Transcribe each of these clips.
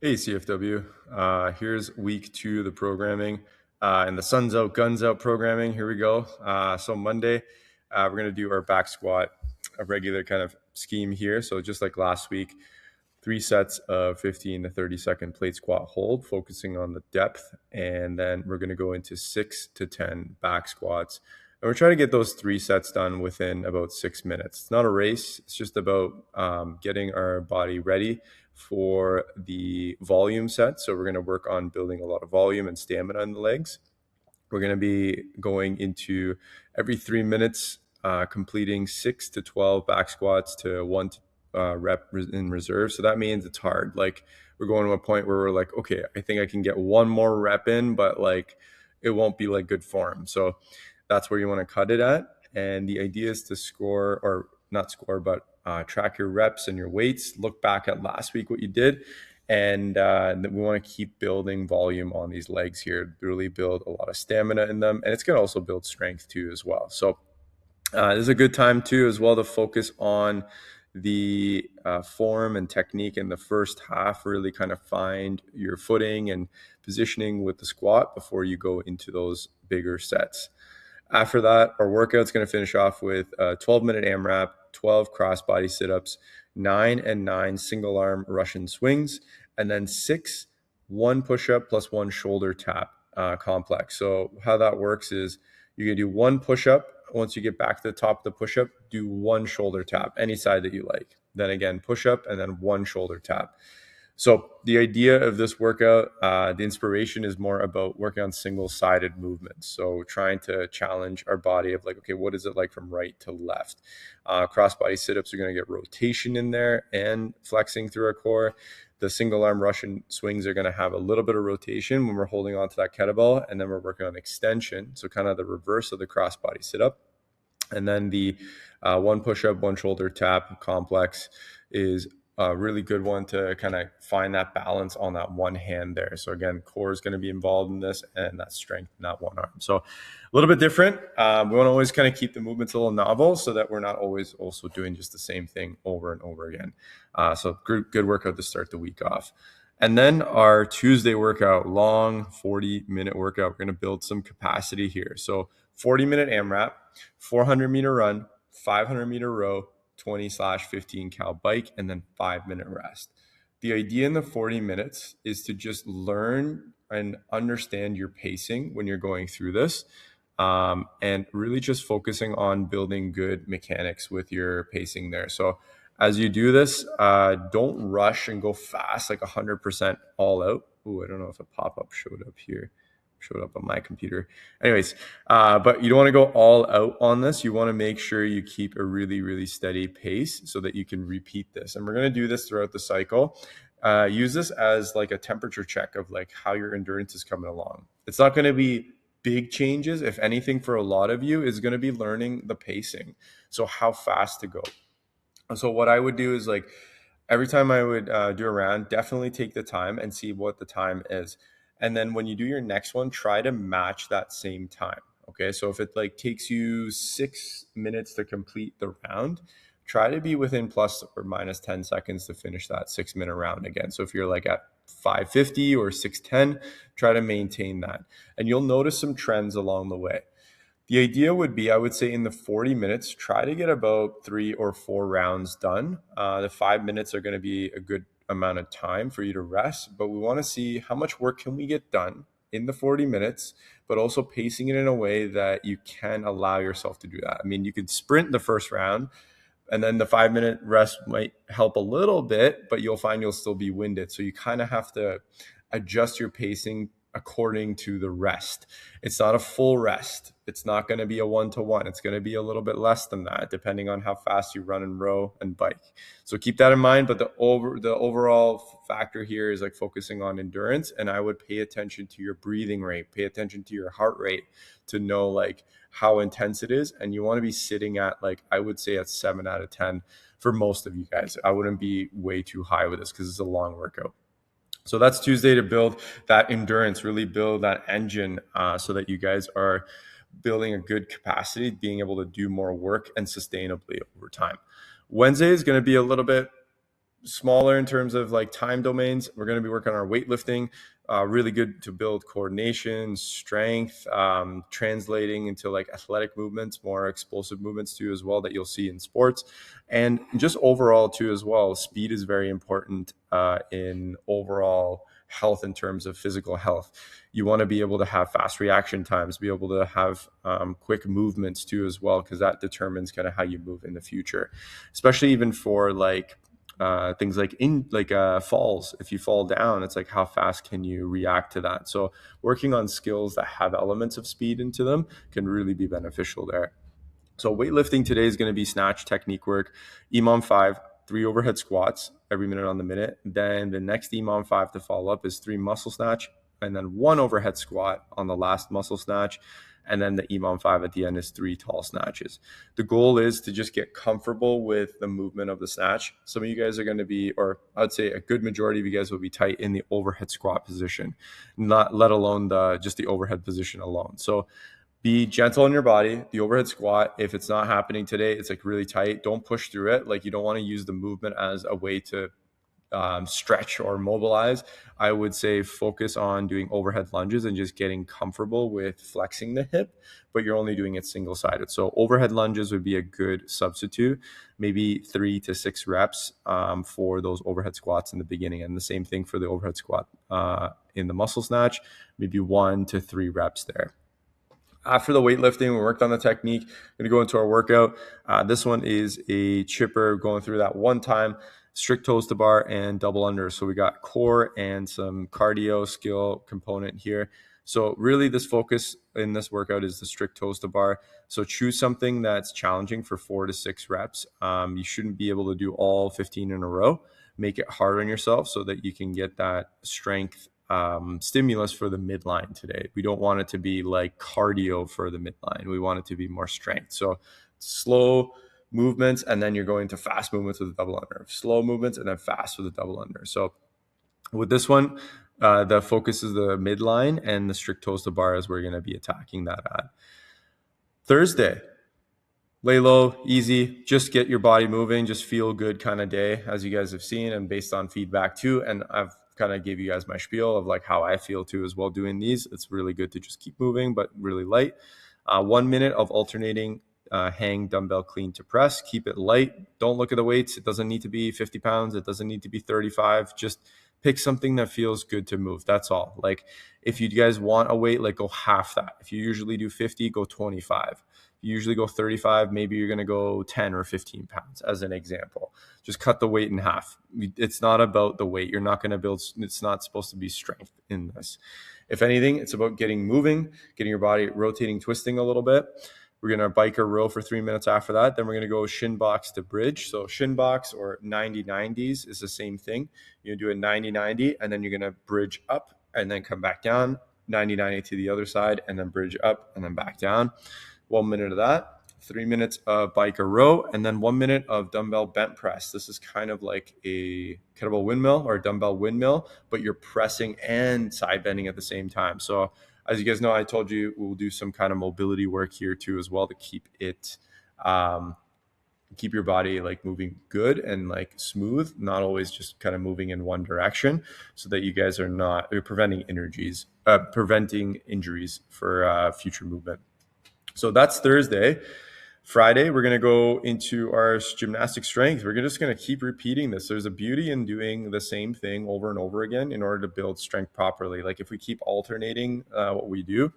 Hey, CFW. Here's week 2 of the programming and the sun's out, guns out programming. Here we go. So Monday, we're going to do our back squat, a regular kind of scheme here. So just like last week, 3 sets of 15 to 30-second plate squat hold, focusing on the depth. And then we're going to go into 6 to 10 back squats. And we're trying to get those 3 sets done within about 6 minutes. It's not a race. It's just about getting our body ready for the volume set. So we're going to work on building a lot of volume and stamina in the legs. We're going to be going into every 3 minutes, completing 6 to 12 back squats to one rep in reserve. So that means it's hard. Like we're going to a point where we're like, okay, I think I can get one more rep in, but like it won't be like good form. So that's where you want to cut it at. And the idea is to score, or not score, but track your reps and your weights. Look back at last week, what you did. And we want to keep building volume on these legs here, really build a lot of stamina in them. And it's going to also build strength too, as well. So this is a good time too, as well, to focus on the form and technique in the first half, really kind of find your footing and positioning with the squat before you go into those bigger sets. After that, our workout's going to finish off with a 12-minute AMRAP, 12 cross-body sit-ups, 9 and 9 single-arm Russian swings, and then 6 one push-up plus one shoulder tap complex. So how that works is you're going to do one push-up. Once you get back to the top of the push-up, do one shoulder tap, any side that you like. Then again, push-up, and then one shoulder tap. So the idea of this workout, the inspiration is more about working on single-sided movements. So trying to challenge our body of like, okay, what is it like from right to left? Cross-body sit-ups are going to get rotation in there and flexing through our core. The single-arm Russian swings are going to have a little bit of rotation when we're holding onto that kettlebell, and then we're working on extension. So kind of the reverse of the cross-body sit-up. And then the one push-up, one shoulder tap complex is a really good one to kind of find that balance on that one hand there. So again, core is going to be involved in this, and that strength in that one arm. So a little bit different. We want to always kind of keep the movements a little novel so that we're not always also doing just the same thing over and over again. So good workout to start the week off. And then our Tuesday workout, long 40-minute workout. We're going to build some capacity here. So 40-minute AMRAP, 400-meter run, 500-meter row, 20/15 cal bike, and then 5-minute rest. The idea in the 40 minutes is to just learn and understand your pacing when you're going through this, and really just focusing on building good mechanics with your pacing there. So as you do this, don't rush and go fast, like 100% all out. Ooh, I don't know if a pop-up showed up on my computer. Anyways, but you don't want to go all out on this. You want to make sure you keep a really, really steady pace so that you can repeat this. And we're going to do this throughout the cycle. Use this as like a temperature check of like how your endurance is coming along. It's not going to be big changes. If anything, for a lot of you is going to be learning the pacing. So how fast to go. So what I would do is like every time I would do a round, definitely take the time and see what the time is. And then when you do your next one, try to match that same time. Okay. So if it like takes you 6 minutes to complete the round, try to be within plus or minus 10 seconds to finish that 6-minute round again. So if you're like at 5:50 or 6:10, try to maintain that. And you'll notice some trends along the way. The idea would be, I would say in the 40 minutes, try to get about 3 or 4 rounds done. The 5 minutes are going to be a good amount of time for you to rest, but we want to see how much work can we get done in the 40 minutes, but also pacing it in a way that you can allow yourself to do that. I mean, you could sprint the first round, and then the 5-minute rest might help a little bit, but you'll find you'll still be winded. So you kind of have to adjust your pacing according to the rest. It's not a full rest. It's not going to be a 1-to-1. It's going to be a little bit less than that, depending on how fast you run and row and bike. So keep that in mind. But the overall factor here is like focusing on endurance. And I would pay attention to your breathing rate, pay attention to your heart rate to know like how intense it is. And you want to be sitting at like, I would say at 7 out of 10 for most of you guys. I wouldn't be way too high with this because it's a long workout. So that's Tuesday, to build that endurance, really build that engine so that you guys are building a good capacity, being able to do more work and sustainably over time. Wednesday is going to be a little bit smaller in terms of like time domains. We're going to be working on our weightlifting, really good to build coordination, strength, translating into like athletic movements, more explosive movements too as well that you'll see in sports. And just overall too as well, speed is very important in overall health in terms of physical health. You want to be able to have fast reaction times, be able to have quick movements too as well, because that determines kind of how you move in the future, especially even for like things like falls. If you fall down, it's like how fast can you react to that? So working on skills that have elements of speed into them can really be beneficial there. So weightlifting today is going to be snatch technique work, EMOM 5, 3 overhead squats every minute on the minute. Then the next EMOM 5 to follow up is 3 muscle snatch, and then 1 overhead squat on the last muscle snatch. And then the EMOM 5 at the end is 3 tall snatches. The goal is to just get comfortable with the movement of the snatch. Some of you guys are going to be, or I'd say a good majority of you guys will be tight in the overhead squat position, not let alone just the overhead position alone. So be gentle on your body. The overhead squat, if it's not happening today, it's like really tight. Don't push through it. Like you don't want to use the movement as a way to stretch or mobilize. I would say focus on doing overhead lunges and just getting comfortable with flexing the hip, but you're only doing it single-sided. So overhead lunges would be a good substitute, maybe 3 to 6 reps for those overhead squats in the beginning. And the same thing for the overhead squat in the muscle snatch, maybe 1 to 3 reps there. After the weightlifting, we worked on the technique. Going to go into our workout. This one is a chipper going through that one time, strict toes to bar and double under. So we got core and some cardio skill component here. So really this focus in this workout is the strict toes to bar. So choose something that's challenging for 4 to 6 reps. You shouldn't be able to do all 15 in a row. Make it hard on yourself so that you can get that strength stimulus for the midline today. We don't want it to be like cardio for the midline. We want it to be more strength. So slow movements, and then you're going to fast movements with a double under. Slow movements and then fast with a double under. So with this one, the focus is the midline, and the strict toes to bar is where you're going to be attacking that at. Thursday, lay low, easy, just get your body moving, just feel good kind of day, as you guys have seen, and based on feedback too. And I've kind of gave you guys my spiel of like how I feel too as well doing these. It's really good to just keep moving, but really light. 1 minute of alternating hang dumbbell clean to press. Keep it light. Don't look at the weights. It doesn't need to be 50 pounds. It doesn't need to be 35. Just pick something that feels good to move. That's all. Like if you guys want a weight, like go half that. If you usually do 50, go 25. You usually go 35, maybe you're going to go 10 or 15 pounds as an example. Just cut the weight in half. It's not about the weight. You're not going to build, it's not supposed to be strength in this. If anything, it's about getting moving, getting your body rotating, twisting a little bit. We're going to bike or row for 3 minutes after that. Then we're going to go shin box to bridge. So shin box or 90-90s is the same thing. You do a 90-90 and then you're going to bridge up and then come back down, 90-90 to the other side and then bridge up and then back down. 1 minute of that, 3 minutes of bike or row, and then 1 minute of dumbbell bent press. This is kind of like a kettlebell windmill or a dumbbell windmill, but you're pressing and side bending at the same time. So as you guys know, I told you we'll do some kind of mobility work here too as well to keep it, keep your body like moving good and like smooth, not always just kind of moving in one direction, so that you guys are not preventing injuries for future movement. So that's Thursday. Friday, we're going to go into our gymnastic strength. We're just going to keep repeating this. There's a beauty in doing the same thing over and over again in order to build strength properly. Like if we keep alternating what we do,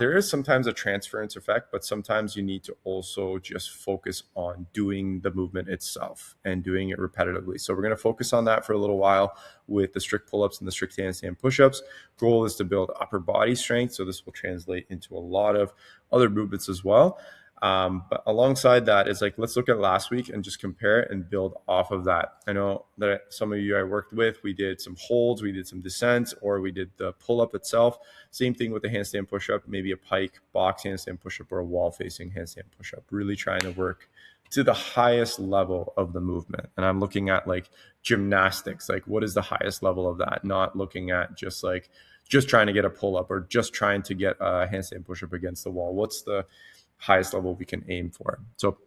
there is sometimes a transference effect, but sometimes you need to also just focus on doing the movement itself and doing it repetitively. So we're going to focus on that for a little while with the strict pull-ups and the strict handstand push-ups. Goal is to build upper body strength. So this will translate into a lot of other movements as well. But alongside that is like, let's look at last week and just compare it and build off of that. I know that some of you I worked with, we did some holds, we did some descents, or we did the pull-up itself. Same thing with the handstand push-up, maybe a pike box handstand push-up or a wall-facing handstand push-up, really trying to work to the highest level of the movement. And I'm looking at like gymnastics, like what is the highest level of that? Not looking at just trying to get a pull-up or just trying to get a handstand push-up against the wall. What's the highest level we can aim for? So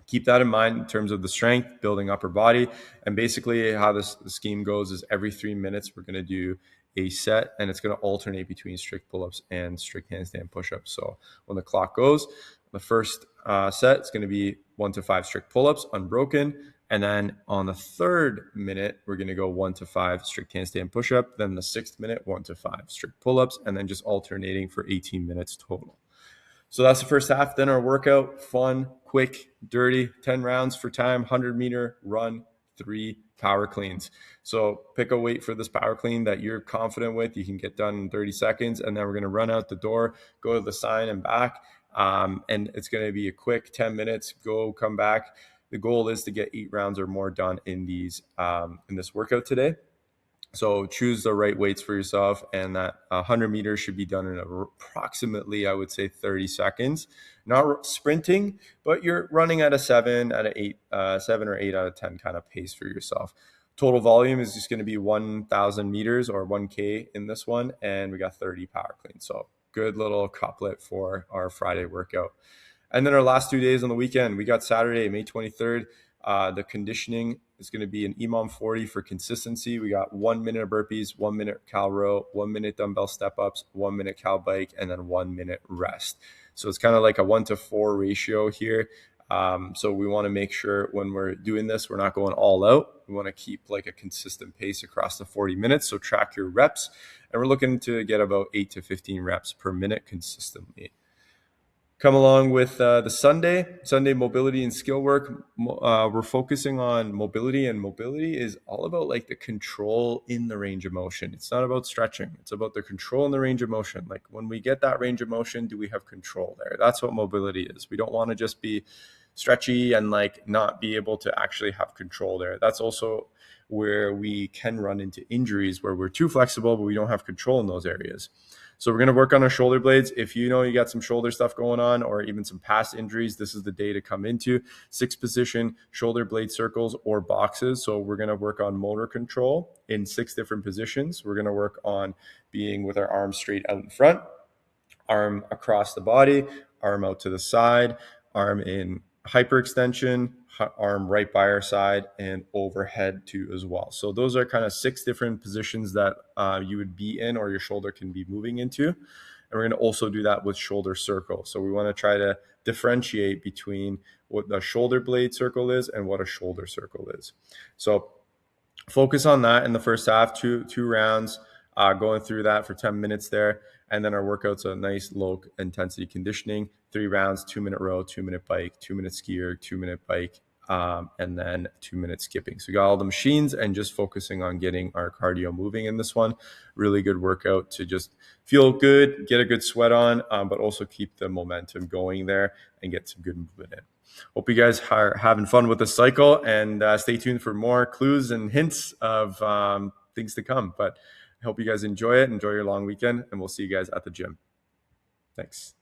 keep that in mind in terms of the strength, building upper body. And basically how the scheme goes is every 3 minutes, we're going to do a set, and it's going to alternate between strict pull-ups and strict handstand push-ups. So when the clock goes, the first set is going to be 1 to 5 strict pull-ups unbroken. And then on the third minute, we're going to go 1 to 5 strict handstand push-up. Then the sixth minute, 1 to 5 strict pull-ups, and then just alternating for 18 minutes total. So that's the first half. Then our workout, fun, quick, dirty, 10 rounds for time, 100-meter run, 3 power cleans. So pick a weight for this power clean that you're confident with. You can get done in 30 seconds. And then we're going to run out the door, go to the sign and back. And it's going to be a quick 10 minutes, go, come back. The goal is to get 8 rounds or more done in this workout today. So choose the right weights for yourself, and that 100 meters should be done in approximately, I would say, 30 seconds. Not sprinting, but you're running at a 7 or 8 out of 10 kind of pace for yourself. Total volume is just going to be 1,000 meters or 1K in this one, and we got 30 power cleans. So good little couplet for our Friday workout. And then our last 2 days on the weekend, we got Saturday, May 23rd. The conditioning is going to be an EMOM 40 for consistency. We got 1 minute of burpees, 1 minute cal row, 1 minute dumbbell step ups, 1 minute cal bike, and then 1 minute rest. So it's kind of like a 1-to-4 ratio here. So we want to make sure when we're doing this, we're not going all out. We want to keep like a consistent pace across the 40 minutes. So track your reps, and we're looking to get about 8 to 15 reps per minute consistently. Come along with the Sunday mobility and skill work. We're focusing on mobility, and mobility is all about like the control in the range of motion. It's not about stretching. It's about the control in the range of motion. Like when we get that range of motion, do we have control there? That's what mobility is. We don't want to just be stretchy and like not be able to actually have control there. That's also where we can run into injuries, where we're too flexible, but we don't have control in those areas. So we're going to work on our shoulder blades. If you know you got some shoulder stuff going on or even some past injuries, this is the day to come into 6 position shoulder blade circles or boxes. So we're going to work on motor control in 6 different positions. We're going to work on being with our arms straight out in front, arm across the body, arm out to the side, arm in hyperextension, arm right by our side, and overhead too as well. So those are kind of 6 different positions that you would be in or your shoulder can be moving into. And we're going to also do that with shoulder circle. So we want to try to differentiate between what the shoulder blade circle is and what a shoulder circle is. So focus on that in the first half, two rounds, going through that for 10 minutes there. And then our workout's a nice low intensity conditioning, 3 rounds, 2 minute row, 2 minute bike, 2 minute skier, 2 minute bike, and then 2 minute skipping. So we got all the machines and just focusing on getting our cardio moving in this one. Really good workout to just feel good, get a good sweat on, but also keep the momentum going there and get some good movement in. Hope you guys are having fun with the cycle, and stay tuned for more clues and hints of things to come. But I hope you guys enjoy it. Enjoy your long weekend, and we'll see you guys at the gym. Thanks.